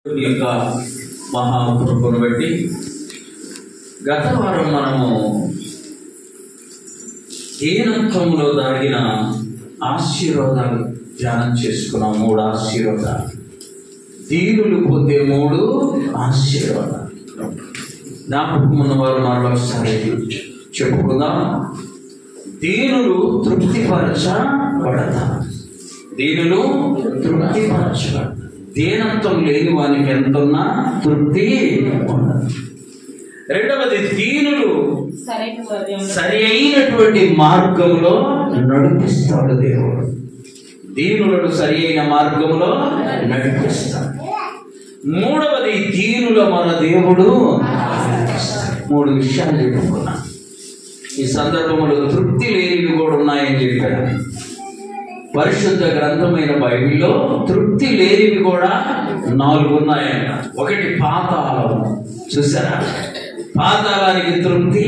యొక్క మహాకృపను బట్టి గత వారం మనము దీనత్వంలో దాగిన ఆశీర్వాదాలు ధ్యానం చేసుకున్నాం. 3 ఆశీర్వాదాలు. దీనులు పొందే 3 ఆశీర్వాదాలు. జ్ఞాపకం ఉన్నవారు మరొకసారి చెప్పుకుందాం. దీనులు తృప్తిపరచబడతారు. దీనులు తృప్తిపరచబడతారు. దీనత్వం లేని వానికి ఎంతున్నా తృప్తి ఉండదు. రెండవది, దీనులు సరి అయినటువంటి మార్గంలో నడిపిస్తాడు దేవుడు. దీనులను సరి అయిన మార్గంలో నడిపిస్తాడు. మూడవది, దీనుల మన దేవుడు 3 విషయాలు చెప్పుకున్నా. ఈ సందర్భంలో తృప్తి లేనివి కూడా ఉన్నాయని చెప్పాడు. పరిశుద్ధ గ్రంథమైన బైబిల్లో తృప్తి లేనివి కూడా 4 ఉన్నాయంట. ఒకటి పాతాళము. చూసారా? పాతాళానికి తృప్తి.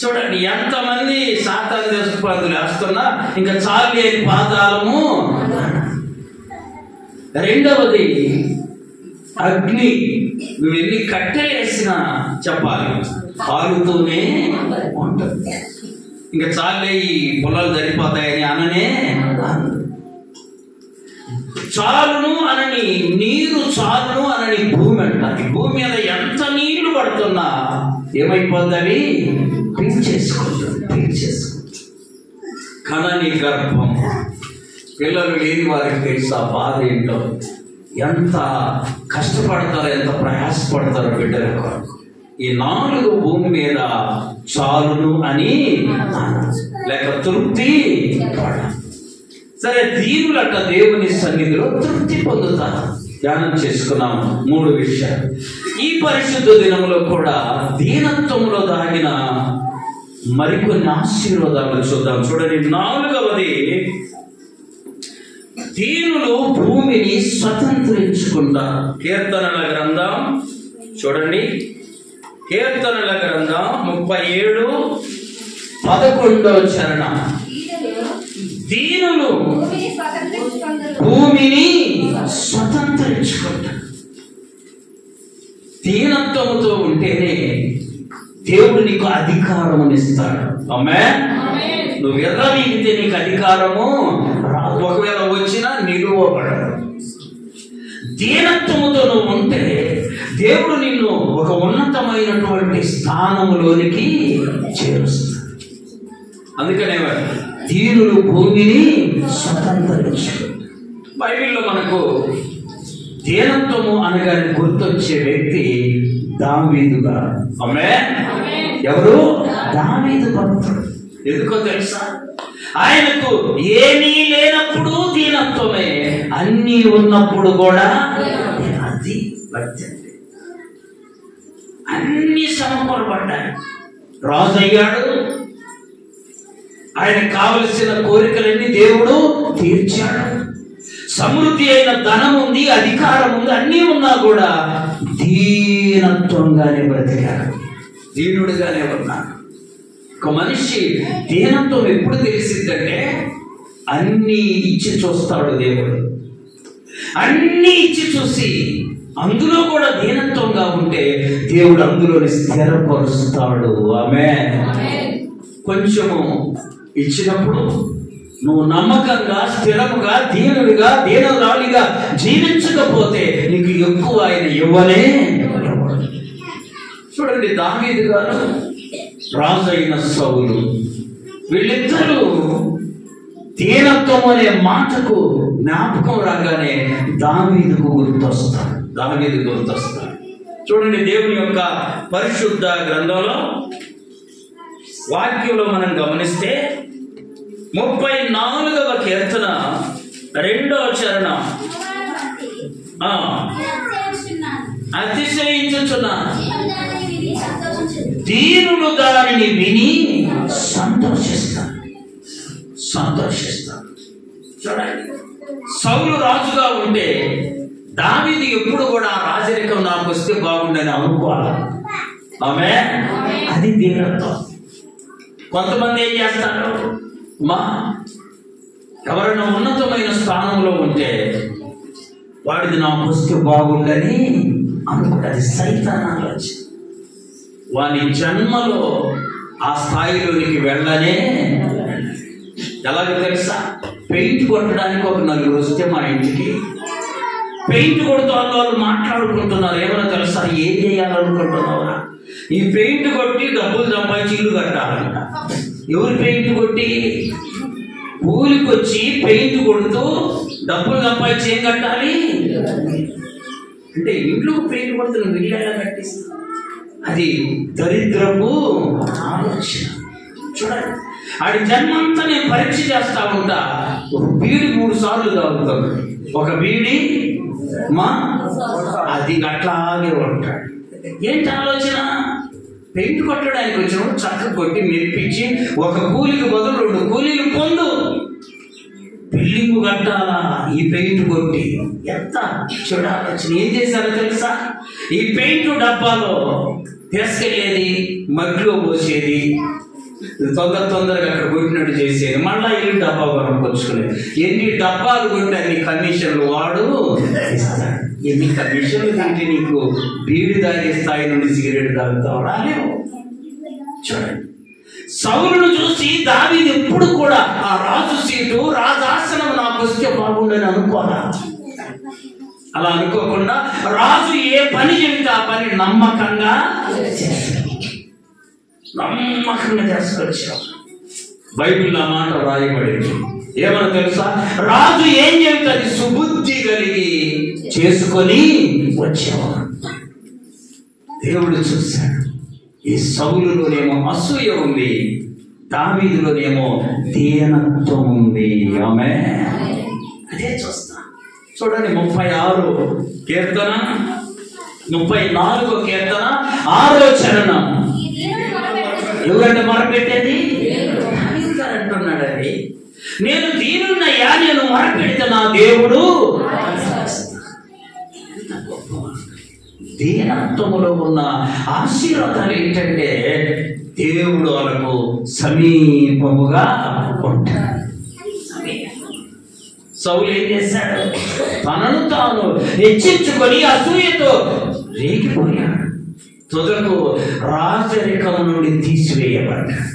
చూడండి, ఎంతమంది సాతాను దేశపాదులు వేస్తున్నా ఇంకా చాలు అని పాతాళము. రెండవది, అగ్ని. నువ్వు ఎన్ని కట్టెలేసినా చెప్పాలి, కాలుతూనే ఉంటుంది. ఇంకా చాలే ఈ పొలాలు సరిపోతాయని అననే చాలును అనని, నీరు చాలును అనని భూమి అంటారు. భూమి మీద ఎంత నీళ్లు పడుతున్నా ఏమైపోతుంది? పీల్చేసుకుంటుంది. కనని గర్భం. పిల్లలు లేని వారికి తెలుసా బాధ ఏంటో, ఎంత కష్టపడతారో, ఎంత ప్రయాసపడతారో బిడ్డల కొరకు. ఈ 4 భూమి మీద చాలును అని లేక తృప్తి పడ. సరే, దీనులట దేవుని సన్నిధిలో తృప్తి పొందుతారు. ధ్యానం చేసుకున్నాము 3 విషయాలు. ఈ పరిశుద్ధ దినంలో కూడా దీనత్వంలో దాగిన మరికొన్ని ఆశీర్వాదాలు చూద్దాం. చూడండి, 4వది, దీనులు భూమిని స్వతంత్రించుకుంటారు. కీర్తనల గ్రంథం చూడండి, కీర్తనల గ్రంథం 37:11 చరణం. దీనులు భూమిని స్వతంత్రించుకుంటారు. దీనత్వముతో ఉంటేనే దేవుడు నీకు అధికారం ఇస్తాడు. ఆమేన్. నువ్వు ఎర్రవీగితే నీకు అధికారము రాదు. ఒకవేళ వచ్చినా నిలువబడదు. దీనత్వముతో నువ్వు ఉంటే దేవుడు నిన్ను ఒక ఉన్నతమైనటువంటి స్థానములోనికి చేరుస్తాడు. అందుకనే దీనులు భూమిని స్వతంత్రించారు. బైబిల్లో మనకు దీనత్వము అనగానే గుర్తొచ్చే వ్యక్తి దావీదు గారు. ఆమేన్. ఎవరు? దావీదు భక్తుడు. ఎందుకో తెలుసా? ఆయనకు ఏమీ లేనప్పుడు దీనత్వమే, అన్నీ ఉన్నప్పుడు కూడా అది భక్తి. అన్ని సమకూరబడ్డాయి. రాజు అయ్యాడు. ఆయనకు కావలసిన కోరికలన్నీ దేవుడు తీర్చాడు. సమృద్ధి అయిన ధనం ఉంది, అధికారం ఉంది, అన్నీ ఉన్నా కూడా దీనత్వంగానే బ్రతికాడు. దీనుడిగానే ఉన్నాడు. ఒక మనిషి దీనత్వం ఎప్పుడు తెలిసిందంటే, అన్నీ ఇచ్చి చూస్తాడు దేవుడు. అన్నీ ఇచ్చి చూసి అందులో కూడా దీనత్వంగా ఉంటే దేవుడు అందులోని స్థిరపరుస్తాడు. ఆమేన్. కొంచెము ఇచ్చినప్పుడు నువ్వు నమ్మకంగా, స్థిరముగా, దీనుడిగా, దీనురాలిగా జీవించకపోతే నీకు ఎక్కువ ఆయన ఇవ్వనే. చూడండి, దావీదు గారు, రాజు అయిన సౌలు, వీళ్ళిద్దరూ దీనత్వం అనే మాటకు జ్ఞాపకం రాగానే దావీదుకు గుర్తొస్తాడు. చూడండి, దేవుని యొక్క పరిశుద్ధ గ్రంథంలో వాక్యంలో మనం గమనిస్తే 34వ కీర్తన 2వ చరణం. అతిశయించుచున్నాను, దీనులు దానిని విని సంతోషిస్తారు. చూడండి, సౌలు రాజుగా ఉంటే దావీదు ఎప్పుడు కూడా రాజరికం నాకు వస్తే బాగుండని అనుకోవాలి. ఆమేన్. అది దీనత్వం. కొంతమంది ఏం చేస్తారు, ఎవరైనా ఉన్నతమైన స్థానంలో ఉంటే వాడిది నాకు వస్తే బాగుండని అనుకుంటే అది సైతాన్ ఆలోచన. వాని జన్మలో ఆ స్థాయిలోనికి వెళ్ళనే. ఎలాగో తెలుసా, పెయింట్ కొట్టడానికి ఒక నలుగురు వస్తే మా ఇంటికి పెయింట్ కొడుతూ వాళ్ళు మాట్లాడుకుంటున్నారు. ఏమైనా తెలుసా, ఏం చేయాలనుకుంటున్నావా? ఈ పెయింట్ కొట్టి డబ్బులు సంపాదించి ఇల్లు కట్టాలంట. ఎవరు పెయింట్ కొట్టి? ఊరికి వచ్చి పెయింట్ కొడుతూ డబ్బులు సంపాదించి ఏం కట్టాలి అంటే ఇంట్లో పెయింట్ కొడుతూ నువ్వు ఇల్లు ఎలా కట్టిస్తావు? అది దరిద్రపు ఆలోచన. చూడండి, ఆడి జన్మంతా నేను పరీక్ష చేస్తా ఉంటా. ఒక బీడి 3 సార్లు తాగుతాడు, ఒక బీడి అది అట్లాగే ఉంటాడు. ఏంటి ఆలోచన? పెయింట్ కొట్టడానికి వచ్చినప్పుడు చక్క కొట్టి మెరిపించి ఒక కూలికి బదులు 2 కూలీలు పొందు. బిల్డింగ్ కట్టాలా ఈ పెయింట్ కొట్టి? ఎంత చెడు ఆలోచన. ఏం చేశారో తెలుసా? ఈ పెయింట్ డబ్బాలో తీసుకెళ్ళేది, మగ్గిలో పోసేది, తొందరగా అక్కడ కొట్టినట్టు చేసేది, మళ్ళా ఈ డబ్బా కొనుక్కొచ్చుకునేది. ఎన్ని డబ్బాలు కొట్టి అన్ని కమిషన్లు వాడు ఇస్తాడు. ఎన్ని కమిషన్లు తింటే నీకు బీడి తాగే స్థాయి నుండి సిగరెట్ తాగుతావు రాలేవు. చూడండి, సౌలును చూసి దావీదు ఎప్పుడు కూడా ఆ రాజు సీటు, రాజాసనం నాకు వస్తే బాగుండని అనుకోరా. అలా అనుకోకుండా రాజు ఏ పని చెబితే ఆ పని నమ్మకంగా చేసుకొచ్చావు. బైబిల్లో ఆ మాట రాయబడింది. ఏమన్నా తెలుసా? రాజు ఏం చెబితే అది సుబుద్ధి కలిగి చేసుకొని వచ్చేవాడు. దేవుడు చూశాడు, ఈ సౌలులోనేమో అసూయ ఉంది, దావీదులోనేమో దీనత్వం ఉంది. ఆమె అదే చూస్తా. చూడండి, 36 కీర్తన, 34 కీర్తన, 6వ చరణం. ఎవరంటే మొరపెట్టేది? అంటున్నాడండి, నేను దీనున్నయ్యా, నేను మొరపెడితే నా దేవుడు. దీనత్వములో ఉన్న ఆశీర్వాదాలు ఏంటంటే దేవుడు వాళ్ళకు సమీపముగా ఉంటాడు. సౌలు ఏం చేశాడు? తనను తాను హెచ్చించుకొని అసూయతో రేగిపోయాడు. తుదకు రాజరికం నుండి తీసివేయబడ్డాడు.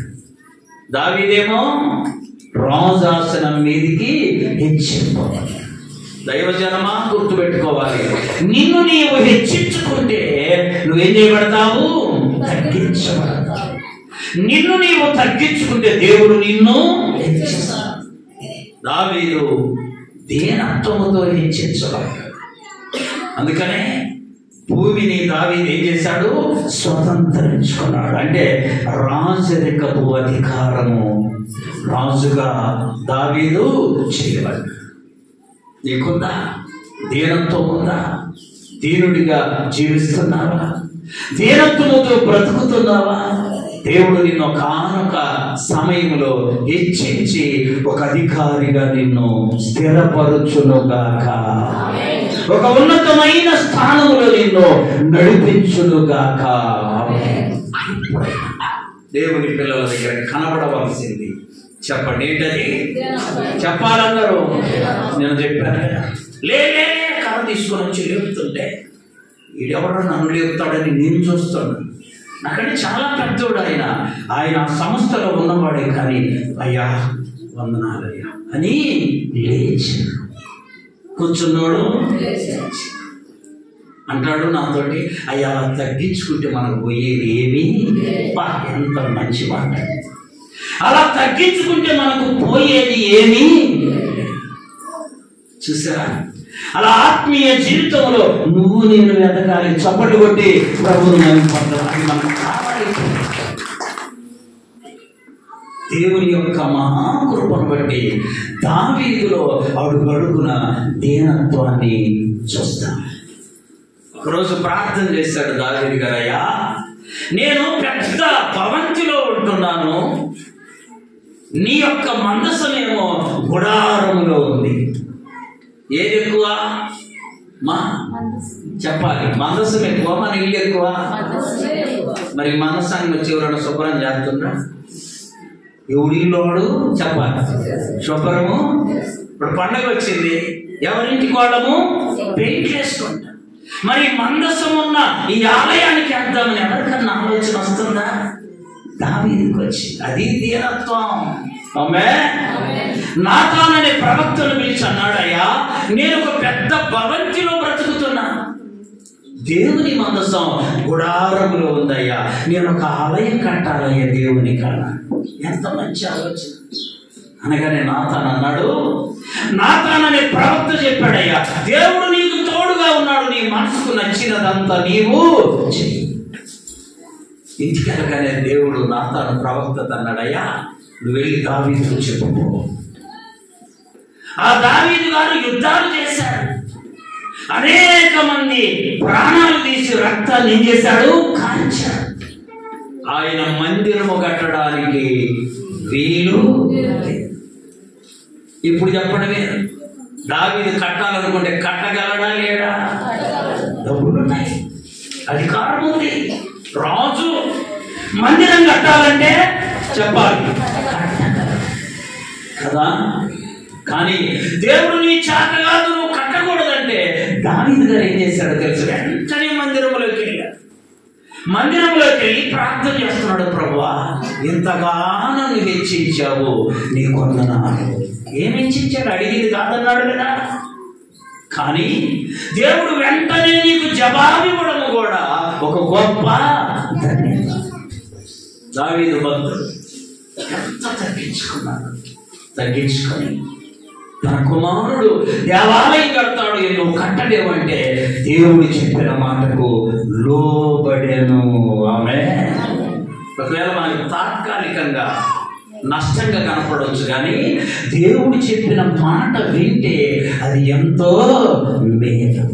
దావీదేమో రాజాసనం మీదికి హెచ్చింపబడ్డాడు. దైవజనమా, గుర్తుపెట్టుకోవాలి, నిన్ను నీవు హెచ్చించుకుంటే నువ్వేం చేయబడతావు? తగ్గించబడతావు. నిన్ను నీవు తగ్గించుకుంటే దేవుడు నిన్ను హెచ్చిస్తాడు. దావీదు దీనత్వముతో హెచ్చించబడ్డాడు. అందుకనే భూమిని దావీదు ఏం చేశాడు? స్వతంత్రించుకున్నాడు. అంటే రాజరికపు అధికారము రాజుగా దావీదు చేయబడ్డాడు. నీకుందా? దీనత్వం ఉందా? దీనుడిగా జీవిస్తున్నావా? దీనత్వముతో బ్రతుకుతున్నావా? దేవుడు నిన్ను కానొక సమయంలో హెచ్చించి ఒక అధికారిగా నిన్ను స్థిరపరచునుగాక, ఒక ఉన్నతమైన స్థానంలో నిన్ను నడిపించునుగాక. దేవుని పిల్లల దగ్గర కనబడవలసింది చెప్పండి, ఏంటది? చెప్పాలందరూ. నేను చెప్పాను, లేలే కర్ర తీసుకొని వచ్చి లేపుతుంటే వీడెవడో నన్ను లేపుతాడని నేను చూస్తాను. నాకంటే చాలా పెద్దోడు ఆయన. ఆయన సంస్థలో ఉన్నవాడే, కానీ అయ్యా వందనాలయ్యా అని లేచి కూర్చున్నాడు. అంటాడు నాతోటి, అయ్యా తగ్గించుకుంటే మనకు పోయేది ఏమీ. ఎంత మంచి మాట! అలా తగ్గించుకుంటే మనకు పోయేది ఏమీ. చూసారా? అలా ఆత్మీయ జీవితంలో నువ్వు నేను ఎదగాలి. చప్పట్లు కొట్టి ప్రభువుని పొందడానికి మనకు కావాలి. దేవుని యొక్క మహాకృపను బట్టి దావీదులో అడుగడుగున దీనత్వాన్ని చూస్తాం. ఒకరోజు ప్రార్థన చేశాడు దావీదు గారు, అయ్యా నేను పెద్ద భవంతిలో ఉంటున్నాను, నీ యొక్క మందసమేమో గుడారములో ఉంది. ఏది ఎక్కువ? చెప్పాలి, మందసం ఎక్కువ, మన ఇల్లు ఎక్కువ. మరి మందసాన్ని వచ్చి ఎవరైనా శుభ్రం చేస్తుందా? ఎవడిల్లోడు చెప్పాలి శుభ్రము. ఇప్పుడు పండగ వచ్చింది, ఎవరింటికి వాళ్ళము పెయింట్లు వేసుకుంటాం. మరి మందసం ఉన్న ఈ ఆలయానికి వేద్దామని ఎవరికన్నా ఆలోచన వస్తుందా? దావీదుకి వచ్చింది. అది దీనత్వం. నాతాన్ అనే ప్రవక్తను పిలిచి అన్నాడు, అయ్యా నేను ఒక పెద్ద భవంతిలో బ్రతుకుతున్నాను, దేవుని మందసం గుడారములో ఉందయ్యా, నేను ఒక ఆలయం కట్టాలయ్యా దేవుని కన్నా. ఎంత మంచి ఆలోచన. అనగానే నాతాన్ అన్నాడు, నాతాన్ అనే ప్రవక్త చెప్పాడయ్యా, దేవుడు నీకు తోడుగా ఉన్నాడు, నీ మనసుకు నచ్చినదంతా నీవు చెయ్యి. ఇంటికి వెళ్ళగానే దేవుడు నాతాను ప్రవక్త అన్నాడయ్యా, నువ్వు వెళ్ళి దావీదుకు చెప్పు. ఆ దావీదు గారు యుద్ధాలు చేశాడు, అనేక మంది ప్రాణాలు తీసి రక్తాన్ని ఏం చేశాడు? కాల్చాడు. ఆయన మందిరము కట్టడానికి వీలు. ఇప్పుడు చెప్పడమే, దావీదు కట్టాలనుకుంటే కట్టగలడా లేడా? డబ్బులున్నాయి, అధికారం ఉంది, రాజు. మందిరం కట్టాలంటే చెప్పాలి కదా. కానీ దేవుడు నీ చేత కాదు, నువ్వు కట్టకూడదంటే దావీదు గారు ఏం చేశాడో తెలుసు? వెంటనే మందిరంలోకి వెళ్ళాడు. మందిరంలోకి వెళ్ళి ప్రార్థన చేస్తున్నాడు, ప్రభువా ఇంతగానో నువ్వు హెచ్చించావు, నీ కొందనాలు. ఏం హెచ్చించాడు? అడిగింది కాదన్నాడు కదా. కానీ దేవుడు వెంటనే నీకు జవాబు ఇవ్వడం కూడా ఒక గొప్ప ధన్యత. దావీదు భక్తుడు ఎంత తగ్గించుకొని తన కుమారుడు దేవాలయం కడతాడు, నువ్వు కట్టలేవంటే దేవుడు చెప్పిన మాటకు లోబడెను. ఆమె ఒకవేళ మనకు తాత్కాలికంగా నష్టంగా కనపడవచ్చు, కానీ దేవుడు చెప్పిన మాట వింటే అది ఎంతో మేలు,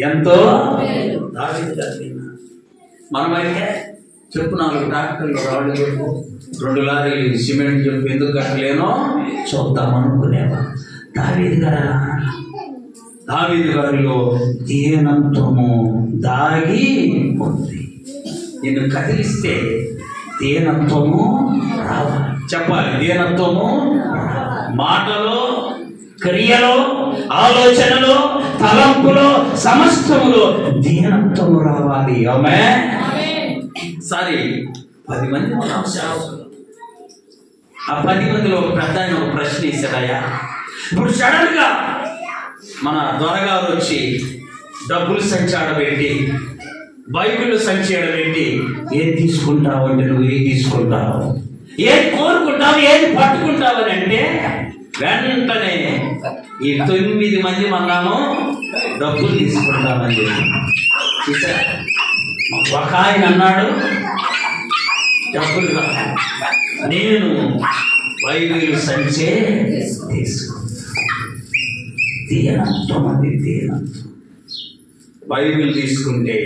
ఎంతో. దావీదు గారు మనమైతే చెప్పు 4 ట్రాక్టర్లు రాళ్ళు చెప్పు, 2 లారీలు సిమెంట్ చెప్పు, ఎందుకు కట్టలేనో చూద్దాం అనుకునేవా? దావీదు గారిలో దీనత్వము దాగి ఉంది. నిన్ను కదిలిస్తే దీనత్వము రావాలి. చెప్పాలి, దీనత్వము మాటలో, క్రియలో, ఆలోచనలో, తలంపులో, సమస్తములో దీనత్వము రావాలి. ఆమేన్. సరే 10 మంది ఉన్నాం సేవకులు. ఆ 10 మందిలో ఒక పెద్ద ఆయన ఒక ప్రశ్న ఇస్తాడయ్యా. ఇప్పుడు సడన్ గా మన దొరగారు వచ్చి డబ్బులు సంచి ఆడబెట్టి, బైబిల్ సంచి ఆడబెట్టి, ఏది తీసుకుంటావు అంటే నువ్వు ఏది తీసుకుంటావు, ఏది కోరుకుంటావు, ఏది పట్టుకుంటావు అని అంటే వెంటనే ఈ 9 మంది మన్నాము డబ్బులు తీసుకుంటామని చెప్పి ఒక ఆయన అన్నాడు, డబ్బులు నేను బైబిల్ సంచే తీసుకుంటా. దీనత్వం, అది దీనత్వం. బైబిల్ తీసుకుంటే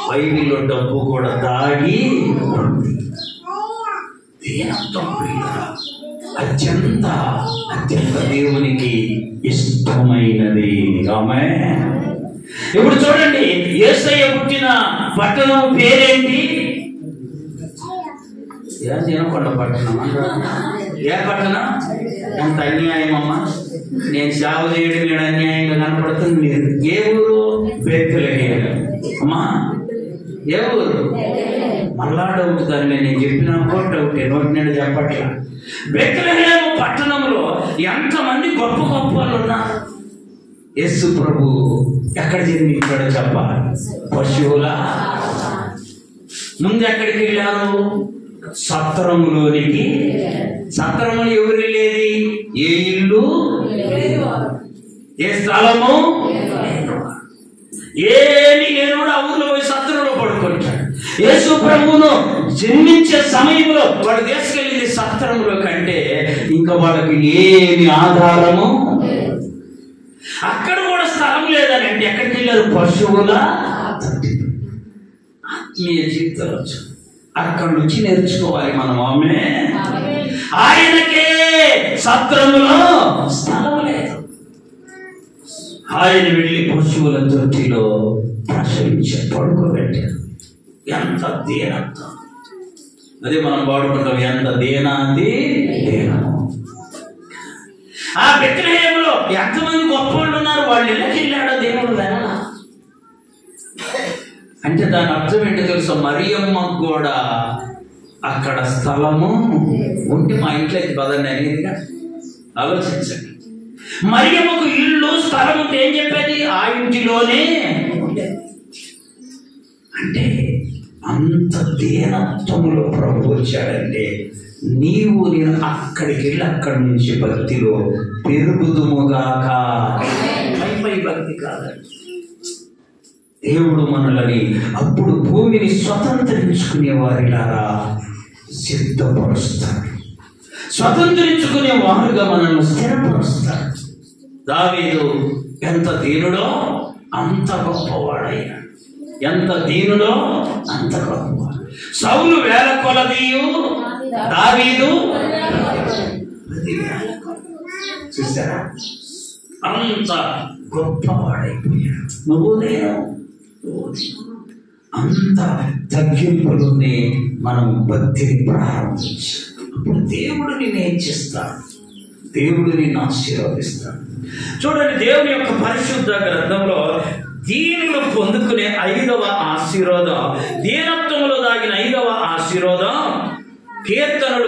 బైబిల్లో డబ్బు కూడా దాగి ఉంది. దీనత్వం అత్యంత దేవునికి ఇష్టమైనది. ఆమేన్. ఇప్పుడు చూడండి, యేసయ్య పుట్టిన పట్టణం పేరేంటి? జనకొండ పట్టణం. ఏ పట్టణం? ఎంత అన్యాయం అమ్మా, నేను సేవ చేయడం మీరు అన్యాయంగా కనపడుతుంది. మీరు ఏ ఊరు? బెత్లెహేం. అమ్మా ఏ ఊరు? మళ్ళా డౌట్ దాన్ని నేను చెప్పిన డౌటే, నోటి నిండా చెప్పట్లా. బెత్లెహేం పట్టణంలో ఎంతమంది గొప్ప గొప్ప వాళ్ళు ఉన్నారు. యేసు ప్రభు ఎక్కడ జన్మించాడో చెప్పాలి? పశువుల ముందు ఎక్కడికి వెళ్ళారు? సత్రములోనికి. సత్రములు ఎవరు వెళ్ళేది? ఏ ఇల్లు, ఏ స్థలము ఏమి లేనోడు ఆ ఊర్లో పోయి సత్రంలో పడుకుంటాడు. యేసు ప్రభువును జన్మించే సమయంలో వాడు తీసుకెళ్ళింది సత్రంలో కంటే ఇంకా వాళ్ళకి ఏమి ఆధారము. అక్కడ కూడా స్థలం లేదని అంటే ఎక్కడికి వెళ్ళారు? పశువుల ఆత్మీయ జీవితంలో అక్కడి నుంచి నేర్చుకోవాలి మనం. ఆమేన్. ఆయనకే సత్రములో స్థలం లేదు. ఆయన వెళ్ళి పశువుల తొట్టిలో ప్రసవించి పడుకోబెట్టారు. ఎంత దీనత్వం! అదే మనం వాడుకుంటాం, ఎంత దీనాది దీనము. ఆ బెత్లెహేములో ఎంతమంది గొప్పవాళ్ళు ఉన్నారు, వాళ్ళు ఇళ్ళకి వెళ్ళాడో దేవుడు వెళ్ళాల. అంటే దాని అర్థం ఏంటో తెలుసా, మరియమ్మకు కూడా అక్కడ స్థలము ఉంటే మా ఇంట్లోకి పదండి అనేదిగా. ఆలోచించండి, మరియమ్మకు ఇల్లు స్థలం ఉంటే ఏం చెప్పేది, ఆ ఇంటిలోనే ఉండేది. అంటే అంత దీనత్వములో ప్రభు వచ్చాడంటే నీవు నేను అక్కడికి వెళ్ళి అక్కడి నుంచి భక్తిలో పెరుగుదుముగాక. పై భక్తి కాదండి. దేవుడు మనలని అప్పుడు భూమిని స్వతంత్రించుకునే వారిలారా సిద్ధపరుస్తాడు, స్వతంత్రించుకునే వారుగా మనల్ని స్థిరపరుస్తాడు. దావీదు ఎంత దీనుడో అంత గొప్పవాడయ్యాడు, ఎంత దీనుడో అంత గొప్పవాడు. సౌలు వేల కొలదీయు, దావీదు 10,000 చూసారా, అంత గొప్పవాడైపోయాడు. నువ్వు నేను అంత తగ్గింపులోనే మనం భక్తిని ప్రారంభించాం. అప్పుడు దేవుడు నిన్ను ఏం చేస్తాడు, దేవుడు నిన్ను ఆశీర్వదిస్తాడు. చూడండి, దేవుని యొక్క పరిశుద్ధ గ్రంథంలో దీనులు పొందుకునే 5వ ఆశీర్వాదం, దీనత్వంలో దాగిన 5వ ఆశీర్వాదం కీర్తనలు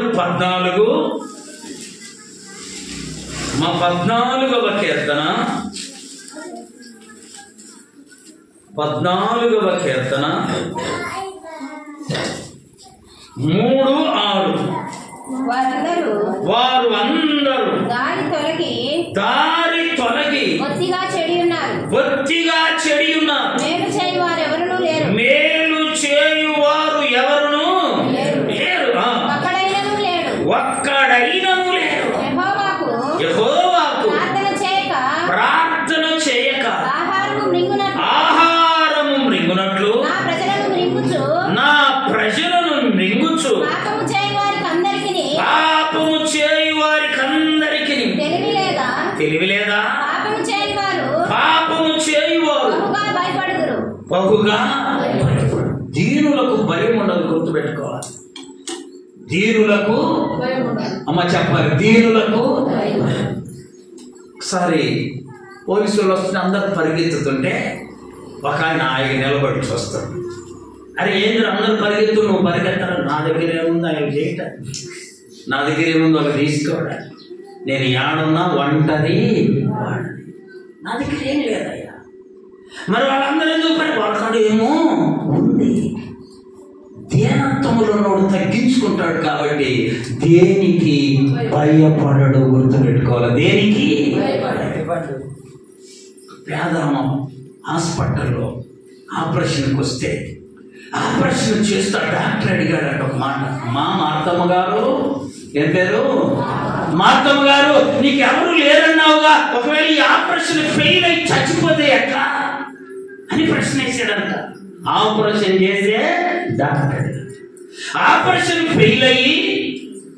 14వ కీర్తన 3:6. వారు అందరూ దారి తొలగి బొత్తిగా చెడి ఉన్నారు, మేలు చేయువారు ఎవరును లేరు, ఒక్కడైనను లేరు. యెహోవాకు ప్రార్థన చేయక ఆహారము మృంగునట్లు నా ప్రజలను మృంగుచు పాపము చేయు వారికందరికి తెలివి లేదా, పాపము చేయువారు బహుగా దీనులకు భయం ఉండదు. గుర్తుపెట్టుకోవాలి, దీనులకు అమ్మ చెప్పాలి, దీనులకు. ఒకసారి పోలీసులు వస్తుంటే అందరూ పరిగెత్తుతుంటే ఒక ఆయన నిలబడి చూస్తాడు. అరే ఏంద్ర అందరూ పరిగెత్తు, నువ్వు పరిగెత్తాలి, నా దగ్గర ఏముంది ఆయన చేయటం, నా దగ్గర ఏముంది ఒక తీసుకోవడానికి, నేను యాడున్నా ఒంటరి వాడని, నా దగ్గర ఏం లేదయ్యా. మరి వాళ్ళందరూ ఎందుకు పని, వాళ్ళకాడు ఏమో ఉంది. దీనత్వములో నోడు తగ్గించుకుంటాడు కాబట్టి దేనికి భయపడడు. గుర్తుపెట్టుకోవాలి, దేనికి భయపడడు. పేదమ్మ హాస్పిటల్లో ఆపరేషన్కి వస్తే ఆపరేషన్ చేస్తా డాక్టర్ అడిగాడు ఒక మాట, మా మార్తమ్మ గారు, ఏం పేరు మార్తమ్మ గారు, నీకెవరు లేరన్నావుగా, ఒకవేళ ఈ ఆపరేషన్ ఫెయిల్ అయి చచ్చిపోతే ఎట్లా అని ప్రశ్న వేసాడంట. ఆపరేషన్ చేసే డాక్టర్ ఆపరేషన్ ఫెయిల్ అయ్యి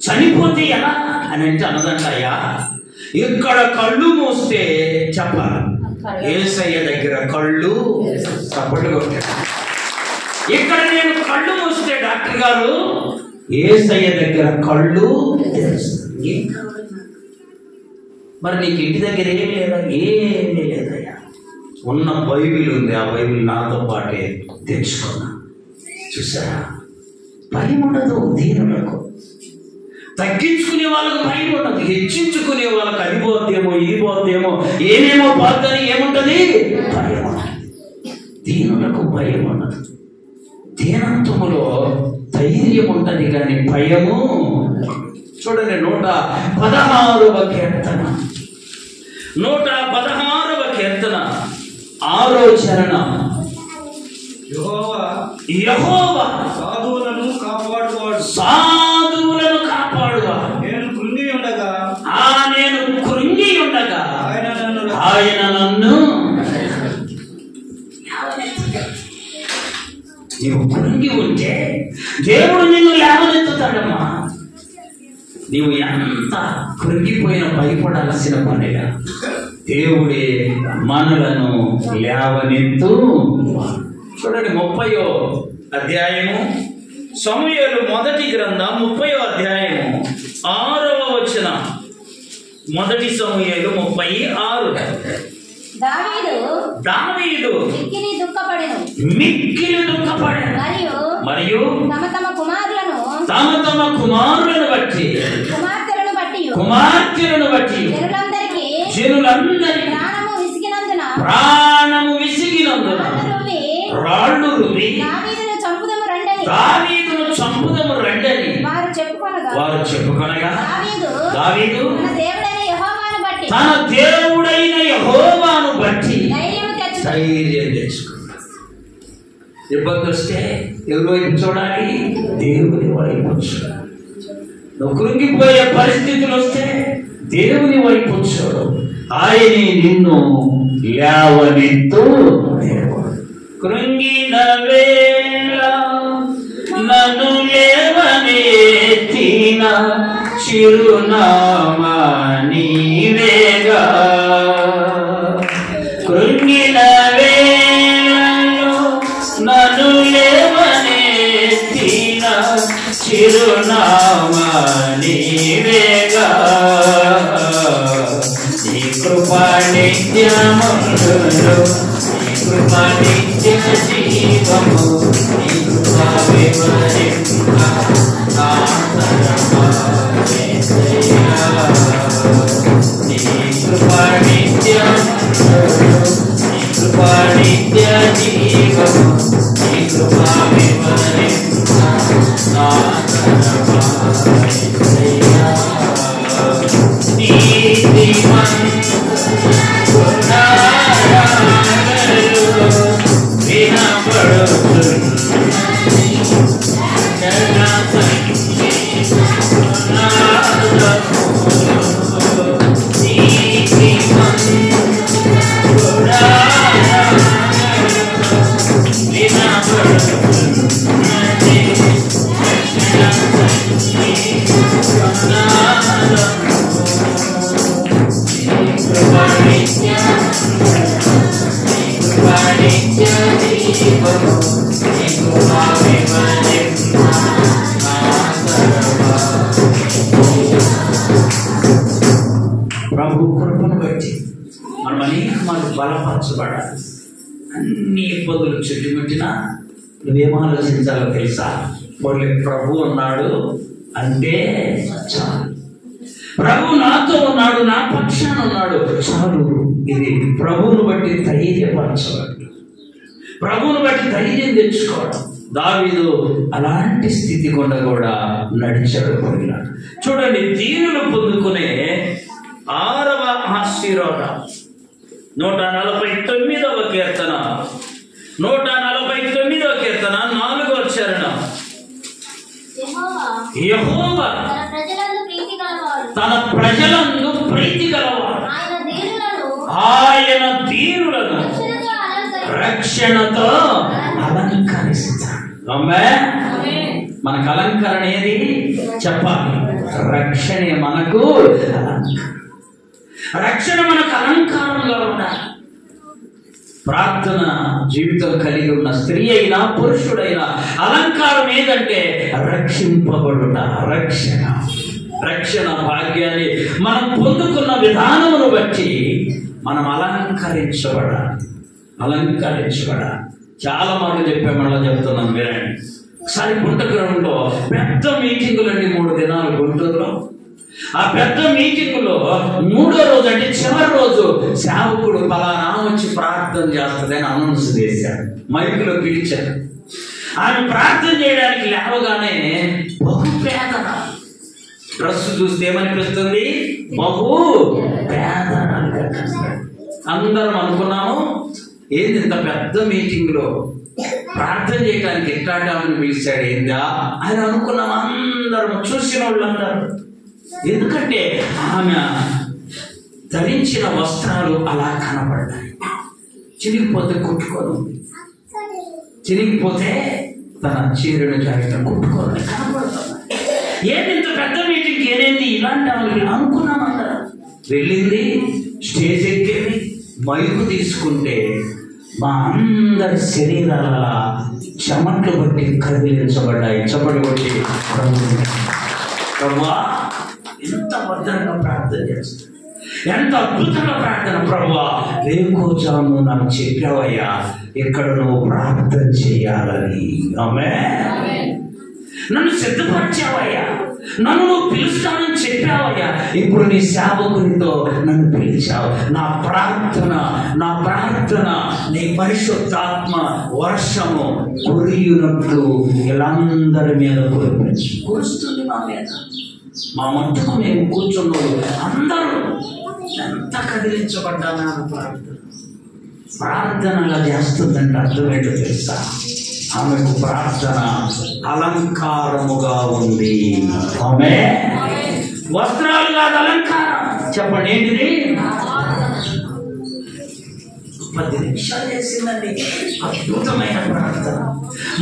చనిపోతే ఎలా అని అంటే అన్నదంట, అయ్యా ఇక్కడ కళ్ళు మూస్తే చెప్పాలి, యేసయ్య దగ్గర కళ్ళు చప్పట్లు కొట్టాడు. ఇక్కడ నేను కళ్ళు మూస్తే డాక్టర్ గారు యేసయ్య దగ్గర కళ్ళు తెరుస్తాడు. మరి నీకు ఇంటి దగ్గర ఏం లేదా, ఏమీ లేదయ్యా, ఉన్న బైబిల్ ఉంది, ఆ బైబిల్ నాతో పాటే తెచ్చుకున్నా. చూసారా, భయం ఉండదు. దీనులకు తగ్గించుకునే వాళ్ళకు భయం ఉండదు, హెచ్చించుకునే వాళ్ళకి అది పోతేమో ఇది పోతేమో ఏమేమో పోద్దని ఏముంటది, భయం ఉండదు. దీనులకు భయం ఉండదు. దీనత్వములో ధైర్యం ఉంటుంది కానీ భయము. చూడండి, 116వ కీర్తన 116వ కీర్తన 6వ చరణం. యెహోవా సాధువులను కాపాడువాడు, నేను కృంగి ఉండగా ఆయన నన్ను నీవు కృంగి ఉంటే దేవుడు నిన్ను లేవనెత్తుతాడమ్మా. నీవు ఎంత కృంగిపోయిన భయపడాల్సిన పనిగా దేవుడే మనలను లేవనెత్తు. చూడండి, 30వ అధ్యాయము సమూయేలు మొదటి గ్రంథం 30వ అధ్యాయము 6వ వచనం. మొదటి సమూయేలు 36. దావీదు మిక్కిలి దుఃఖపడెను మరియు తమ తమ కుమారులను బట్టి కుమార్తెలను బట్టి జనులందరికీ ప్రాణము విసిగినందున రాళ్ళు రువి దావీదును చంపుదము రండని వారు చెప్పుకొనగా దావీదు తన దేవుడైన యెహోవాను బట్టి ధైర్యం తెచ్చుకున్నాడు. ఇబ్బంది వస్తే ఎవరి వైపు చూడాలి? దేవుని వైపు చూడాలి. నువ్వు కృంగిపోయే పరిస్థితులు వస్తే దేవుని వైపు చూడు. ఆయనే నిన్ను లేవనెత్తు దేవుడు. కృంగిన వేళ నన్ను లేవనెత్తిన చిరునామా నీవేగా. కృంగిన వేళలో నన్ను లేవనెత్తిన చిరునామా నీవేగా. నీ కృపా నిత్యముండును, నీ కృపా నిత్య జీవము, నీ కృపా వివరింప నా తరమా యేసయ్యా. నీ కృపా నిత్యముండును, నీ కృపా నిత్య జీవము, నీ కృపా వివరింప నా తరమా యేసయ్యా. ప్రభు కృపను బట్టి మనం అనేక మంది బలపరచబడాలి. అన్ని ఇబ్బందులు చుట్టుముట్టినా నువ్వేం ఆలోచించాలో తెలుసా? ప్రభు ఉన్నాడు అంటే చాలు. ప్రభు నాతో ఉన్నాడు, నా పక్షాన ఉన్నాడు చాలు. ఇది ప్రభువును బట్టి ధైర్యపరచబడ్డ, ప్రభువును బట్టి ధైర్యం తెచ్చుకోవడం. దావీదు అలాంటి స్థితి గుండా కూడా నడిచాడు. చూడండి, దీనులు పొందుకునే 6వ ఆశీర్వాదం 149వ కీర్తన 149వ కీర్తన 4వ చరణం. యెహోవా తన ప్రజలందు ప్రీతి గలవాడు, ఆయన దీనులను రక్షణతో అలంకరిస్తాడు. మనకు అలంకరణ ఏది చెప్పాలి? రక్షణే మనకు అలంకరణ. రక్షణ మనకు అలంకారంగా ఉండాలి. ప్రార్థన జీవితం కలిగి ఉన్న స్త్రీ అయినా పురుషుడైనా అలంకారం ఏదంటే రక్షింపబడుట. రక్షణ భాగ్యాన్ని మనం పొందుకున్న విధానమును బట్టి మనం అలంకరించబడాలి. చాలా మాటలు చెప్పే మళ్ళీ చెప్తున్నాను వినండి. ఒకసారి గుంటూరులో పెద్ద మీటింగులండి, 3 దినాలు గుంటూరులో. ఆ పెద్ద మీటింగులో 3వ రోజు అంటే చివరి రోజు సేవకుడు పలానా వచ్చి ప్రార్థన చేస్తుంది అని అనౌన్స్ చేశాడు. మైకులో పిలిచారు. ఆమె ప్రార్థన చేయడానికి లేవగానే బహు పేదన, డ్రెస్ చూస్తే ఏమనిపిస్తుంది? బహు పేదనంగా. అందరం అనుకున్నాము, ఏంది ఇంత పెద్ద మీటింగ్ లో ప్రార్థన చేయడానికి ఎట్లాంటి పిలిచాడు ఏందా అని అనుకున్నాం. అందరం చూసిన వాళ్ళందరూ. ఎందుకంటే ఆమె ధరించిన వస్త్రాలు అలా కనపడ్డాయి. చినిగిపోతే కుట్టుకోను, చినిగిపోతే తన చీరను జాగ్రత్త కుట్టుకోవాలి కనపడుతుంది. ఏంటి ఇంత పెద్ద మీటింగ్ ఏదైంది ఇలాంటి వాళ్ళు అనుకున్నామన్నారు. వెళ్ళింది, స్టేజ్ ఎక్కింది, మైకు తీసుకుంటే మా అందరి శరీరాల చెమట్లు బట్టి కదిలించబడ్డాయి. చప్పటి కొట్టి ప్రభువా ఎంత భద్రంగా ప్రార్థన చేస్తాడు. ఎంత అద్భుతంగా ప్రార్థన. ప్రభువా, వేకోజాము నాకు చెప్పావయ్యా ఇక్కడ నువ్వు ప్రార్థన చేయాలని. ఆమేన్. నన్ను సిద్ధపరిచావయ్యా, నన్ను నువ్వు పిలుస్తానని చెప్పావయ్యా, ఇప్పుడు నీ సేవకునితో నన్ను పిలిచావు. నా ప్రార్థన నీ పరిశుద్ధాత్మ వర్షము కురియునట్లు వీళ్ళందరి మీద కురుస్తుంది. మా మీద, మా మట్టుకు మేము కూర్చున్నాము. అందరూ ఎంత కదిలించబడ్డానా ప్రార్థనగా చేస్తుందంటే అర్థం ఏంటో తెలుసా? ఆమెకు ప్రార్థన అలంకారముగా ఉంది. ఆమె వస్త్రాలు కాదు, అలంకారం. చెప్పండి ఏంటిది? 10 నిమిషాలు చేసిందండి. అద్భుతమైన ప్రార్థన,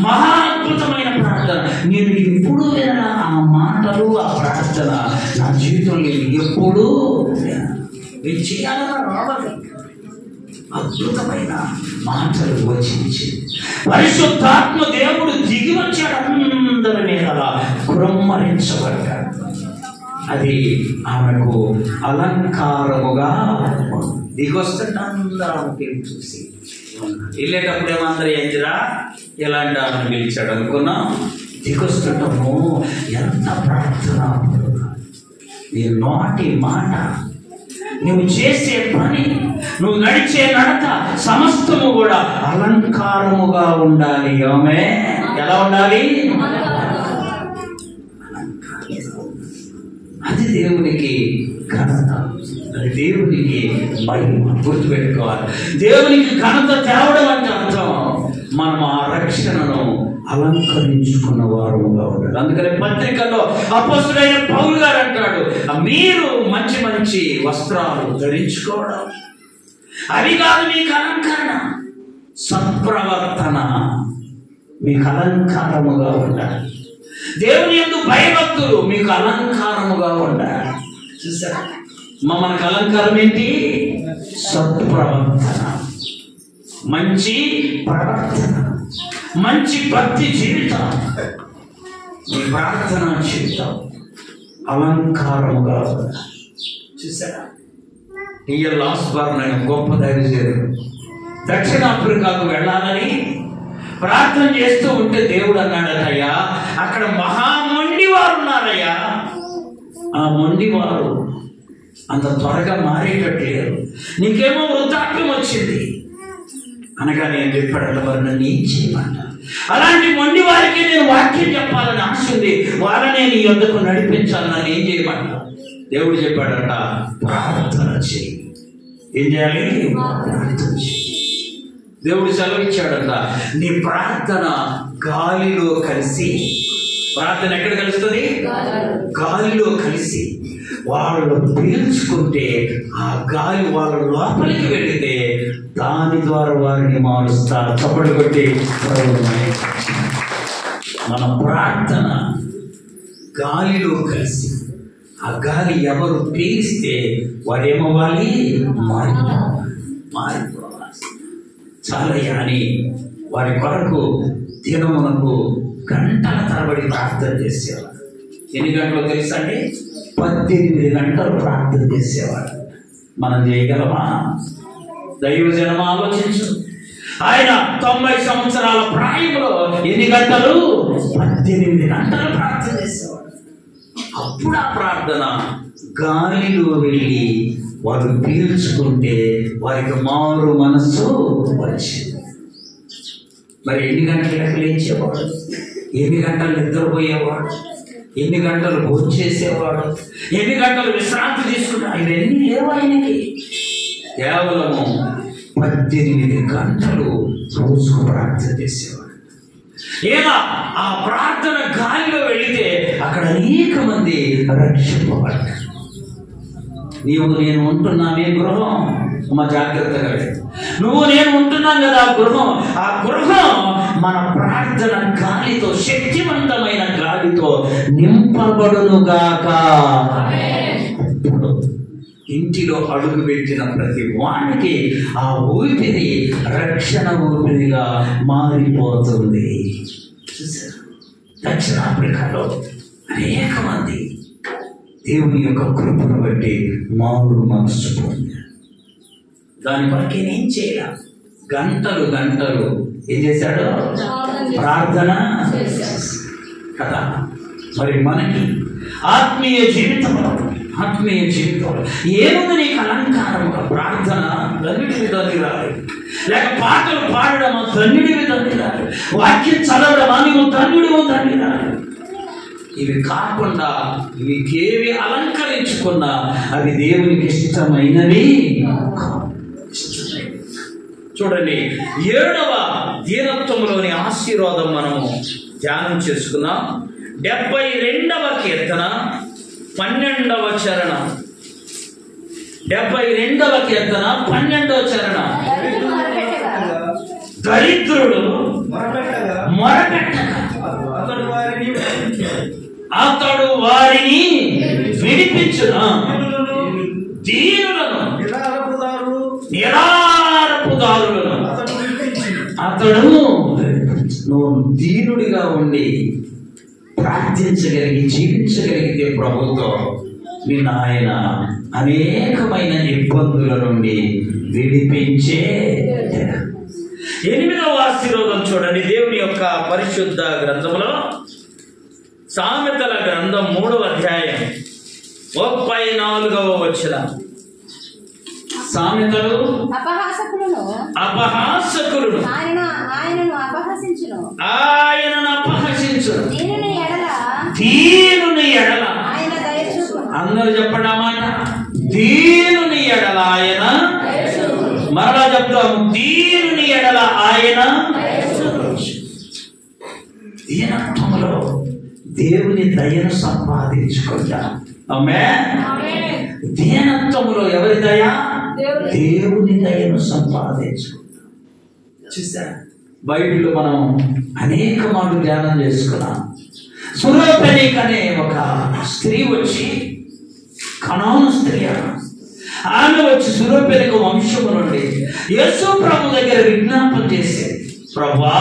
మహా అద్భుతమైన ప్రార్థన. నేను ఎప్పుడు వినలా ఆ మాటలు, ఆ ప్రార్థన నా జీవితంలో ఎప్పుడూ నేను చేయాలన్నా రావాలి. అద్భుతమైన మాటలు వచించి పరిశుద్ధాత్మ దేవుడు దిగి వచ్చాడు, అందరి మీద కుమ్మరించబడ్డాడు. అది ఆమెకు అలంకారముగా దిగొస్తుంటే అందరూ ఆమె చూసి వెళ్ళేటప్పుడు ఏమందరూ ఏంటిరా ఎలాంటి ఆమెను పిలిచాడు అనుకున్నాం. దిగొస్తుంటాము. ఎంత ప్రార్థన! నీ నోటి మాట, నువ్వు చేసే పని, నువ్వు నడిచే నడక సమస్తము కూడా అలంకారముగా ఉండాలి. ఆమె ఎలా ఉండాలి? అది దేవునికి ఘనత, అది దేవునికి మహిమ. గుర్తుపెట్టుకోవాలి, దేవునికి ఘనత తేవడం అంటే అర్థం మనం ఆ రక్షణను అలంకరించుకున్న వారుగా ఉండాలి. అందుకని పత్రికల్లో అపోస్తలుడైన పౌలు గారు అంటాడు, మీరు మంచి మంచి వస్త్రాలు ధరించుకోవడం అవి కాదు మీకు అలంకరణ, సత్ప్రవర్తన మీకు అలంకారముగా ఉండాలి. దేవుని యందు భయభక్తులు మీకు అలంకారముగా ఉండాలి. చూసారా, మనకు అలంకారం ఏంటి? సత్ప్రవర్తన, మంచి ప్రవర్తన, మంచి భక్తి జీవితం. మీ ప్రార్థన జీవితం అలంకారముగా ఉండాలి. చూసారా, టిఎల్ ఆస్బర్న్ అనే గొప్ప దైవజనుడు దక్షిణాఫ్రికాకు వెళ్ళాలని ప్రార్థన చేస్తూ ఉంటే దేవుడు అన్నాడటయ్యా, అక్కడ మహామొండి వారు ఉన్నారయ్యా, ఆ మొండి వారు అంత త్వరగా మారేటట్లేరు, నీకేమో వృద్ధాప్యం వచ్చింది అనగా నేను చెప్పాడట, వారు నన్ను ఏం చేయమంట? అలాంటి మొండి వారికి నేను వాక్యం చెప్పాలని ఆశ ఉంది, వాళ్ళనే నీ యొద్దకు నడిపించాలని నన్ను ఏం చేయమంట? దేవుడు చెప్పాడట, ప్రార్థన చేయి. ఏం చేయాలి? ప్రార్థన చేయి. దేవుడు సెలవిచ్చాడట, నీ ప్రార్థన గాలిలో కలిసి, ప్రార్థన ఎక్కడ కలుస్తుంది? గాలిలో కలిసి వాళ్ళు పీల్చుకుంటే ఆ గాలి వాళ్ళ లోపలికి వెళితే దాని ద్వారా వారిని మారుస్తారు. చప్పట్లు కొట్టి మన ప్రార్థన గాలిలో కలిసి ఆ గాలి ఎవరు పీలిస్తే వారేమవ్వాలి? మారిపోవాలి. చాలయ్యా అని వారి కొరకు దినమునకు గంటల తరబడి ప్రార్థన చేసేవాడు. ఎన్ని గంటలు తెలుసా అండి? 18 గంటలు ప్రార్థన చేసేవాడు. మనం చేయగలమా? దైవజనం ఆలోచించు. ఆయన 90 సంవత్సరాల ప్రాయంలో ఎన్ని గంటలు? 18 గంటలు ప్రార్థన చేసేవాడు. అప్పుడు ఆ ప్రార్థన గాలిలో వెళ్ళి వారు పీల్చుకుంటే వారికి మారు మనస్సు వచ్చింది. మరి ఎన్ని గంటలకు లేచేవాడు? ఎన్ని గంటలు నిద్రపోయేవాడు? ఎన్ని గంటలు భోజనం చేసేవాడు? ఎన్ని గంటలు విశ్రాంతి తీసుకున్నాడు? ఇవన్నీ లేవు ఆయనకి. కేవలము 18 గంటలు రోజుకు ప్రార్థన చేసేవాడు. ఏమా ఆ ప్రార్థన గాలిలో వెళితే అక్కడ అనేక మంది రక్షింపబడ్డారు. నీవు నేను ఉంటున్నానే గృహం, మా జాగ్రత్తగా నువ్వు నేను ఉంటున్నాం కదా ఆ గృహం మన ప్రార్థన గాలితో, శక్తివంతమైన గాలితో నింపబడునుగాక. ఇంటిలో అడుగు పెట్టిన ప్రతి వానికి ఆ ఊపిరి రక్షణ ఊపిరిగా మారిపోతుంది. దక్షిణాఫ్రికాలో అనేక మంది దేవుని యొక్క కృపను బట్టి మామూలు మనస్సు పొందాడు. దాని కొరకు ఏం చేయాలి? గంటలు గంటలు ఏం చేశాడు? ప్రార్థన కదా. మరి మనకి ఆత్మీయ జీవితంలో ఏముంది? నీకు అలంకారముగా ప్రార్థన ధన్యుడివి ధన్యురాలి, లేక పాటలు పాడడమా ధన్యుడివి ధన్యురాలి, వాక్యం చదవడమా నీవు ధన్యుడివో ధన్యురాలి. ఇవి కాకుండా మీకేవి అలంకరించుకున్నా అవి దేవునికి ఇష్టమైనవి. చూడండి, 7వ దీనత్వంలోని ఆశీర్వాదం మనము ధ్యానం చేసుకున్నాం. 72వ కీర్తన 12వ చరణం. 72వ కీర్తన 12వ చరణం. దరిద్రుడు మొరపెట్టగా అతడు వారిని విడిపించును, దీనులను నిరారపుదారులను అతడు. నువ్వు దీనుడిగా ఉండి ప్రార్థించగలిగి జీవించగలిగితే ప్రభుత్వం నిన్ను ఆయన అనేకమైన ఇబ్బందుల నుండి విడిపించే. 8వ ఆశీర్వాదం చూడండి, దేవుని యొక్క పరిశుద్ధ గ్రంథంలో సామెతల గ్రంథం 3వ అధ్యాయం 34వ వచనం. సామెతలు అపహాసకులను ఆయనను అపహసించును, దీనుని ఎడల. అందరూ చెప్పండి ఆ మాట. దీనుని ఎడల ఆయన. మరలా చెప్తాం, దీనుని ఎడల ఆయన. దీనత్వంలో దేవుని దయను సంపాదించుకుంటా. ఆమేన్. దీనత్వములో ఎవరి దయ? దేవుని దయను సంపాదించుకుంటాం. చూసారా, బైబిల్లో మనం అనేక మాటలు ధ్యానం చేసుకున్నాం. సురోపెనిక్ అనే ఒక స్త్రీ వచ్చి, కనాను స్త్రీ, ఆమె వచ్చి సురోపెనిక వంశము నుండి యేసు ప్రభు దగ్గర విజ్ఞాపన చేసేది, ప్రభువా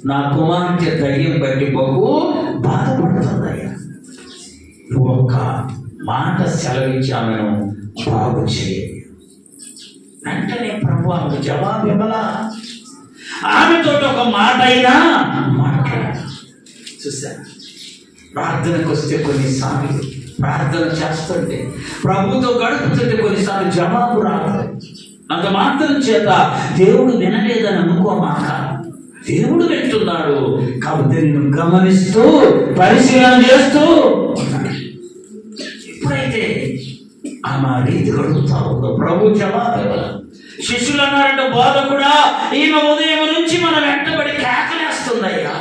నా కుమార్తె దయ్యం బట్టి బహు బాధపడుతుందయ్యా, నువ్వు ఒక మాట సెలవించి ఆమెను బాగు చేయాలి. వెంటనే ప్రభు ఆమెకు జవాబు ఇవ్వాలా? ఆమెతో ఒక మాట అయినా మాట్లాడాలి. చూసారా, ప్రార్థనకు వస్తే కొన్నిసార్లు ప్రార్థన చేస్తుంటే ప్రభుతో గడుపుతుంటే కొన్నిసార్లు జవాబు రాదు. అంత మాత్రం చేత దేవుడు వినలేదని అనుకోమాక, దేవుడు వింటున్నాడు కాబట్టి నేను గమనిస్తూ పరిశీలన చేస్తూ ఎప్పుడైతే ఆమె రీతి గడుపుతా ఉందో ప్రభు జవాబు ఇవ్వాలి. శిష్యులు అన్నారంటే, బోధకుడా ఈమె ఉదయం నుంచి మనం వెంటబడి కేకలేస్తుందయ్యా,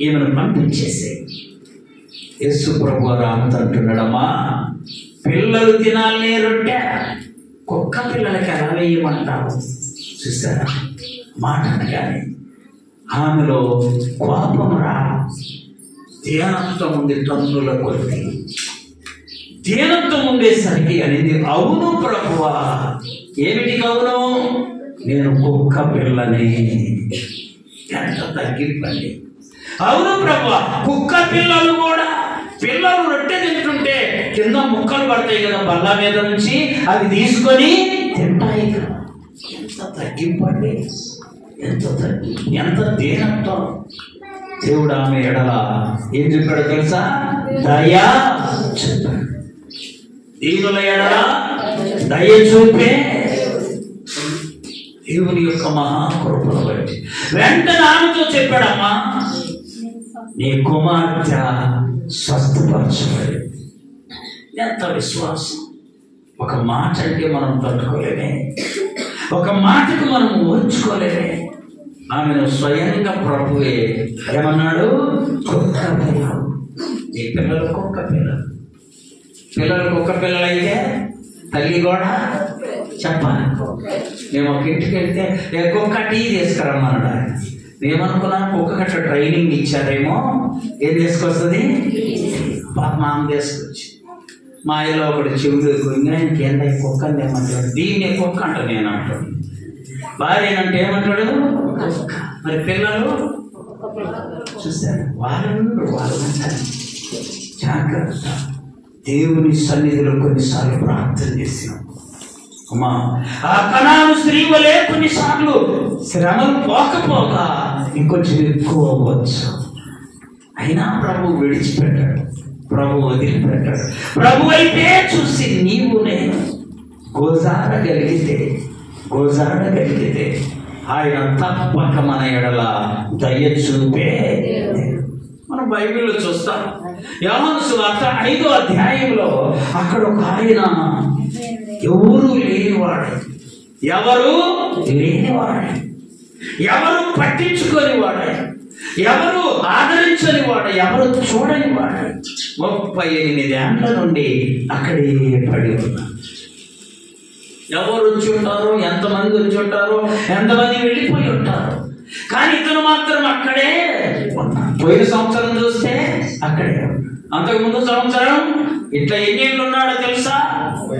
ఈమెను పంపించేసే. యేసు ప్రభు రామత అంటున్నాడమ్మా, పిల్లలు తినాలనే రొట్టె కుక్క పిల్లలకి ఎలా వేయమంటావు? చూసారా, మాట అనగానే ఆమెలో కోపం రా, ధ్యానంతం ఉంది, తన్నుల కొద్ది ధ్యానంతం ఉండేసరికి అనేది, అవును ప్రభువా. ఏమిటికి అవును? నేను కుక్క పిల్లని. ఎంత తగ్గిప్పండి. అవును ప్రభువా, కుక్క పిల్లలు కూడా, పిల్లలు రొట్టె తింటుంటే కింద ముక్కలు పడతాయి కదా బల్ల మీద నుంచి, అవి తీసుకొని తింటాయి కదా. ఎంత తగ్గింపండి, ఎంత దీనత్వం. దేవుడు ఆమె ఎడల ఏం చెప్పాడో తెలుసా? దయా చెప్పాడు. దీనుల ఎడల దయ చూపే దేవుని యొక్క మహాకృపను బట్టి వెంటనే ఆమెతో చెప్పాడమ్మా, నీ కుమార్తె స్వస్థపరచబడి. ఎంత విశ్వాసం! ఒక మాట అంటే మనం తట్టుకోలేమే, ఒక మాటకు మనం ఓర్చుకోలేమే. ఆమెను స్వయంగా ప్రభువే ఏమన్నాడు? కుక్క పిల్లలు. నీ పిల్లలు కుక్క పిల్లలు. పిల్లలు కుక్క పిల్లలైతే తల్లి కూడా చెప్పాలి. మేము ఒక ఇంటికి వెళ్తే కుక్క టీ తీసుకురమ్మన్నాడు. మేమనుకున్నాం కుక్క గట్ట ట్రైనింగ్ ఇచ్చారేమో, ఏం తీసుకొస్తుంది? మామ తీసుకొచ్చి మా ఇల్లు ఒకటి చెవులు ఇంకేందా కుక్క ఏమంటాడు? దీన్ని కుక్క అంట నేను అంటాడు. భార్య అంటే ఏమంటాడు? కుక్క. మరి పిల్లలు చూసారు, వాళ్ళు జాగ్రత్త. దేవుని సన్నిధిలో కొన్నిసార్లు ప్రార్థన చేసినాం. అమ్మా, ఆ కనాను స్త్రీ వలె కొన్నిసార్లు శ్రమలు పోకపోగా ఇంకొంచెం ఎక్కువ అవ్వచ్చు. అయినా ప్రభు విడిచిపెట్టాడు, ప్రభు వదిలిపెట్టాడు. ప్రభు అయితే చూసి నీవు నేను గోజాడగలిగితే ఆయన తప్పక మన ఎడల దయ చూపే. మనం బైబిల్లో చూస్తాం, యోహాను సువార్త 5వ అధ్యాయంలో అక్కడ ఒక ఆయన ఎవరు లేనివాడు, ఎవరు పట్టించుకొని వాడు, ఎవరు ఆదరించని వాడు, ఎవరు చూడని వాడు 38 ఏళ్ల నుండి అక్కడే పడి ఉన్నాడు. ఎవరు వచ్చి ఉంటారో, ఎంతమంది వచ్చి ఉంటారో, ఎంతమంది వెళ్ళిపోయి ఉంటారు, కానీ ఇతను మాత్రం అక్కడే ఉన్నాడు. పోయిన సంవత్సరం చూస్తే అక్కడే ఉన్నాడు. అంతకుముందు సంవత్సరం ఇట్లా ఎన్ని ఏళ్ళు ఉన్నాడో తెలుసా?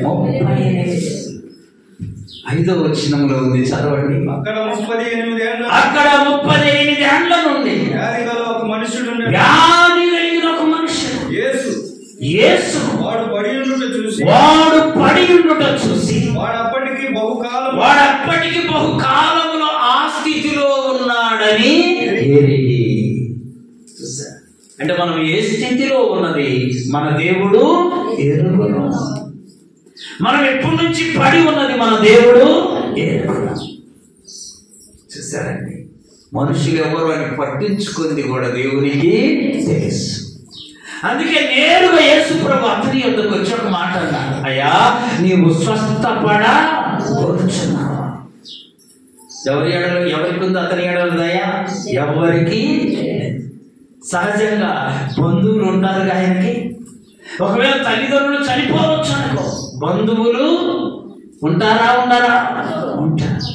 38. 5వ వచనంలో ఉంది, చదవండి. అక్కడ 38 ఏళ్ల నుండి వ్యాధి కలిగిన ఒక మనుషుడు యేసు వాడు పడి ఉండుట చూసి వాడు అప్పటికి బహుకాలములో ఆ స్థితిలో ఉన్నాడని అంటే మనం ఏ స్థితిలో ఉన్నది మన దేవుడు ఎరుగును. మనం ఎప్పటి నుంచి పడి ఉన్నది మన దేవుడు ఎరుగును. చూసారండి, మనుషులు ఎవరు అని పట్టించుకుంది కూడా దేవునికి తెలుసు. అందుకే నేరుగా యేసు ప్రభు అతని యొద్దకు వచ్చి ఒక మాట అన్నాడు, అయ్యా నీవు స్వస్థపడా కోరుచున్నావా? ఎవరికి ఉంది అతని ఎడల దయ? ఎవరికి. సహజంగా బంధువులు ఉంటారు ఆయనకి. ఒకవేళ తల్లిదండ్రులు చనిపోవచ్చు అనుకో, బంధువులు ఉంటారా? ఉంటారు.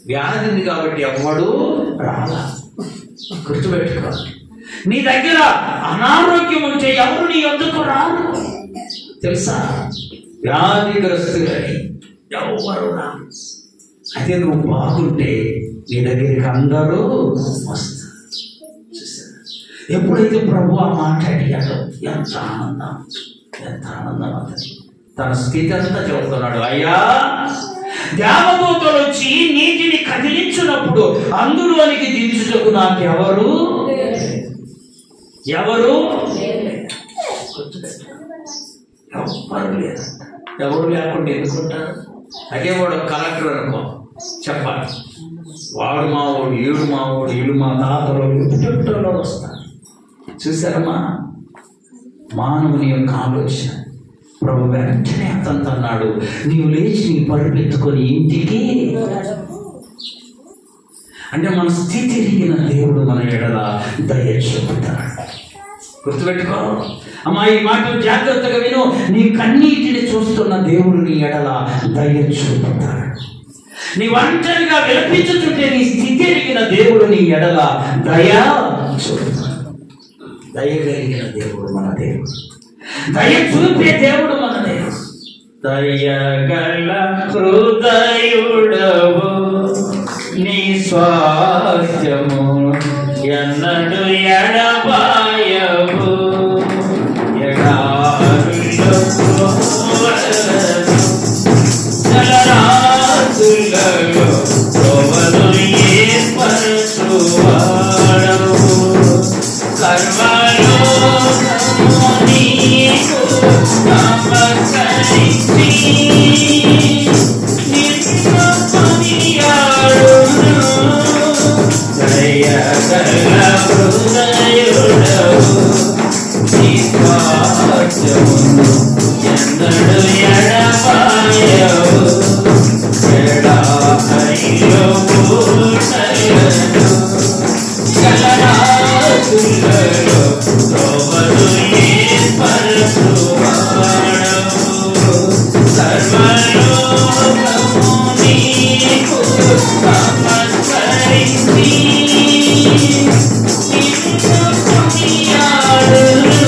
వ్యాధి ఉంది కాబట్టి ఎవడు రాలా. గుర్తుపెట్టుకోవాలి, నీ దగ్గర అనారోగ్యం ఉంటే ఎవరు నీ వద్దకు రారు తెలుసా? వ్యాధిగ్రస్తులని ఎవరు రారు. అదే నువ్వు బాగుంటే నీ దగ్గరికి అందరూ వస్తారు. ఎప్పుడైతే ప్రభు ఆ మాట అడిగాడో ఎంత ఆనందం అతను తన స్థితి అంతా చెబుతున్నాడు. అయ్యా, దేవదూతలు వచ్చి నీటిని కదిలించినప్పుడు అందులోనికి దించుటకు నాకెవరు ఎవరు లేకుండా ఎందుకుంటారు? అదే వాడు కలెక్టర్ అనుకో, చెప్పాలి, వాడు మావాడు, ఈడు మావాడు, ఈడు మా తాతలో ఎప్పుడెప్పుడో వస్తారు. చూసారమ్మా, మానవుని యొక్క ఆలోచన. ప్రభు వెంటనే అతను అన్నాడు, నీవు లేచి నీ పరుపు ఎత్తుకొని ఇంటికి. అంటే మన స్థితి ఎరిగిన దేవుడు మన ఎడల దయ చూపుతాడు. గుర్తుపెట్టుకో అమ్మా, ఈ మాటలు జాగ్రత్తగా విను. నీ కన్నీటిని చూస్తున్న దేవుడు నీ ఎడల దయ చూపుతాడు. నీ ఒంటరిగా విలపించుతుంటే నీ స్థితి ఎరిగిన దేవుడు నీ ఎడల దయ చూపుతాడు. దయ కలిగిన దేవుడు మన దేవుడు, దయ చూపే దేవుడు మన దేవుడు. దయగల హృదయుడవు నీ స్వాస్థ్యము ఎన్నడు ఎడబాయవు. జలరాశులలో త్రోవలు ఏర్పరచువాడవు. సర్వలోకము నీకు నమస్కరించి నిన్ను కొనియాడును. దయగల హృదయుడవు నీ స్వాస్థ్యమును ఎన్నడు ఎడబాయవు. ఎడారిలో పూటలను జలరాశులలో త్రోవలు ఏర్పరచువాడవు. సర్వలోకము నీకు నమస్కరించి నిన్ను కొనియాడును.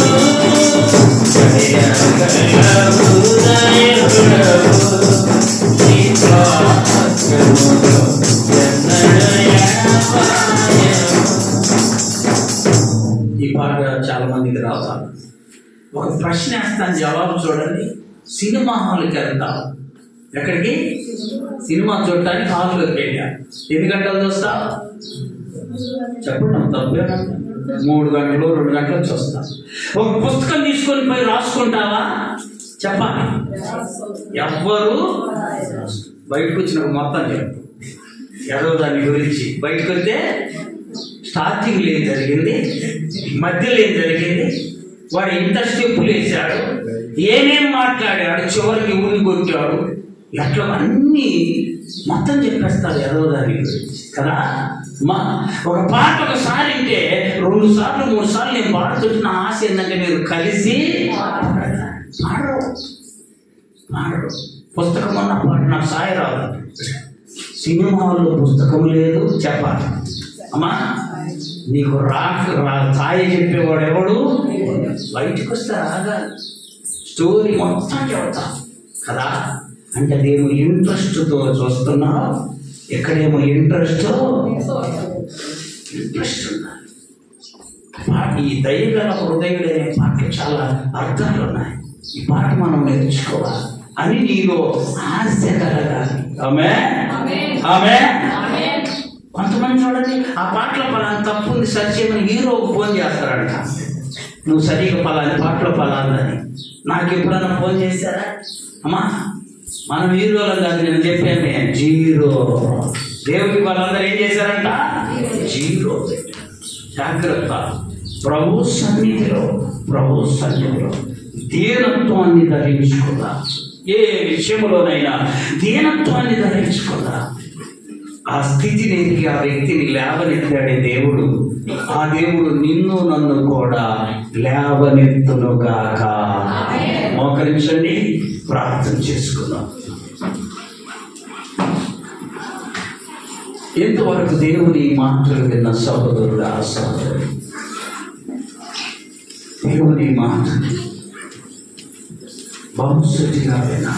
దయగల హృదయుడవు నీ స్వాస్థ్యమును ఎన్నడు ఎడబాయవు. ఈ పాట చాలా మందికి రావాలి. ఒక ప్రశ్న వేస్తాను, జవాబు చూడండి. సినిమా హాల్కి వెళ్తావు. ఎక్కడికి? సినిమా చూడటానికి హాల్లోకి వెళ్ళా. ఎన్ని గంటలు చూస్తావు? చెప్పండి, తప్పేనా? 3 గంటలు 2 గంటలు చూస్తా. ఒక పుస్తకం తీసుకొని పోయి రాసుకుంటావా? చెప్పాలి. ఎవ్వరు బయటకు వచ్చినప్పుడు మొత్తం చెప్పు. ఏదో దాని గురించి బయటకు వస్తే స్టార్టింగ్లో ఏం జరిగింది, మధ్యలో ఏం జరిగింది, వాడు ఇంత స్టెప్పులు వేసాడు, ఏమేం మాట్లాడాడు, చివరికి ఊరి కొట్టాడు, ఎట్లా అన్నీ మొత్తం చెప్పేస్తాడు ఏదో దాని గురించి కదా. ఒక పాట ఒకసారి అంటే 2 సార్లు 3 సార్లు నేను పాడుతుంటున్న ఆశ ఏంటంటే మీరు కలిసి పాడరు. పుస్తకం అన్న పాట నాకు సాయి రాదు. సినిమాలో పుస్తకం లేదు, చెప్పాలి. అమ్మా నీకు సాయి చెప్పేవాడు ఎవడు? బయటకు వస్తే రాగా స్టోరీ మొత్తం చెబుతా కదా. అంటే దేవుడు ఇంట్రెస్ట్తో చూస్తున్నావు. ఎక్కడేమో ఇంట్రెస్ట్ ఉండాలి. ఈ దయగల హృదయుడు అనే పాటలు చాలా అర్థాలు ఉన్నాయి. ఈ పాట మనం నేర్చుకోవాలి అని నీలో ఆశ కలగాలి. కొంతమంది చూడండి, ఆ పాటలో పలానా తప్పు ఉంది సత్యమని హీరోకి ఫోన్ చేస్తారంట. నువ్వు సరిగ్గా పలాని పాటలో పలాందని. నాకు ఎప్పుడన్నా ఫోన్ చేశారా? అమ్మా మనం హీరోలు కాదు, నేను చెప్పాను 0. దేవుడికి వాళ్ళందరూ ఏం చేశారంట? 0. జాగ్రత్త. ప్రభు సన్నిధిలో దీనత్వాన్ని ధరించుకుందా. ఏ విషయంలోనైనా దీనత్వాన్ని ధరించుకుందా. ఆ స్థితిని ఎదిగి ఆ వ్యక్తిని లేవనెత్తాడే దేవుడు. ఆ దేవుడు నిన్ను నన్ను కూడా లేవనెత్తునుగాక. మోకరించండి, ప్రార్థన చేసుకుందాం. ఎంతవరకు దేవుని మాటలు విన్న సహోదరుడు, ఆ సహోదరుడు దేవుని మాట భవిష్యత్తుగా విన్నా.